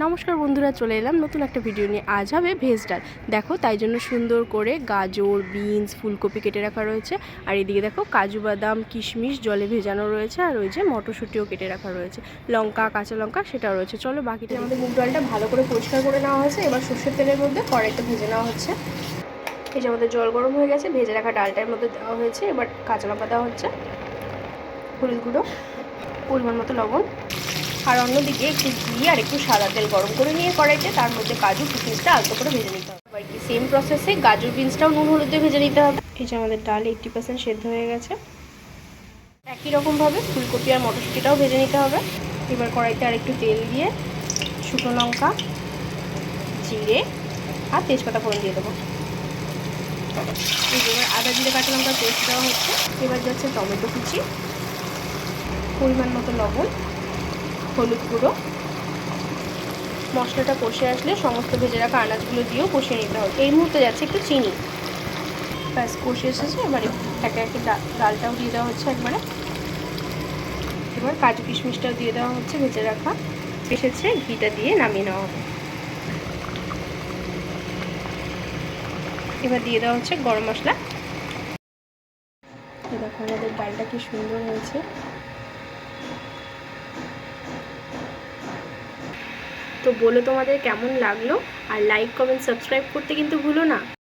নমস্কার বন্ধুরা, চলে এলাম নতুন একটা ভিডিও নিয়ে। আজ হবে ভেজ ডাল। দেখো, তাই জন্য সুন্দর করে গাজর, বিনস, ফুলকপি কেটে রাখা রয়েছে। আর এদিকে দেখো কাজু বাদাম, কিশমিশ জলে ভেজানো রয়েছে। আর ওই যে মটরশুঁটিও কেটে রাখা রয়েছে, লঙ্কা, কাঁচা লঙ্কা সেটাও রয়েছে। চলো বাকিটা। আমাদের মুগ ডালটা ভালো করে পরিষ্কার করে নেওয়া হয়েছে। এবার সর্ষের তেলের মধ্যে কড়াইতে ভেজে নেওয়া হচ্ছে। এই যে আমাদের জল গরম হয়ে গেছে, ভেজে রাখা ডালটার মধ্যে দেওয়া হয়েছে। এবার কাঁচা লঙ্কা দেওয়া হচ্ছে, হলুদ গুঁড়ো, পরিমাণ মতো লবণ। আর অন্যদিকে একটু ঘি আর একটু সাদা তেল গরম করে নিয়ে কড়াইতে তার মধ্যে কাজু কিশমিশটা আলতো করে ভেজে নিতে হবে। এবার কি সেম প্রসেসে গাজর বিনসটাও নুন হলুদ দিয়ে ভেজে নিতে হবে। এই যে আমাদের ডাল 80% সেদ্ধ হয়ে গেছে। একই রকমভাবে ফুলকপি আর মটরশুঁটিটাও ভেজে নিতে হবে। এবার কড়াইতে আর একটু তেল দিয়ে শুকনো লঙ্কা, জিরে আর তেজপাতা ফোড়ন দিয়ে দেবো। এবার আদা জিরে কাঁচা লঙ্কার পেস্ট দেওয়া হচ্ছে। এবার যাচ্ছে টমেটো কুচি, পরিমাণ মতো লবণ, হলুদ গুঁড়ো। মশলাটা কষে আসলে সমস্ত ভেজে রাখা আনাজগুলো দিয়েও কষিয়ে নিতে হবে। এই মুহূর্তে যাচ্ছে একটু চিনি। ব্যাস কষে এসেছে। এবারে একে একে ডালটাও দিয়ে দেওয়া হচ্ছে একবারে। এবার কাজু কিশমিশটাও দিয়ে দেওয়া হচ্ছে ভেজে রাখা। এসেছে, ঘিটা দিয়ে নামিয়ে নেওয়া হবে। এবার দিয়ে দেওয়া হচ্ছে গরম মশলা। দেখো আমাদের ডালটা কি সুন্দর হয়েছে। তো বলো তোমাদের কেমন লাগলো, আর লাইক, কমেন্ট, সাবস্ক্রাইব করতে কিন্তু ভুলো না।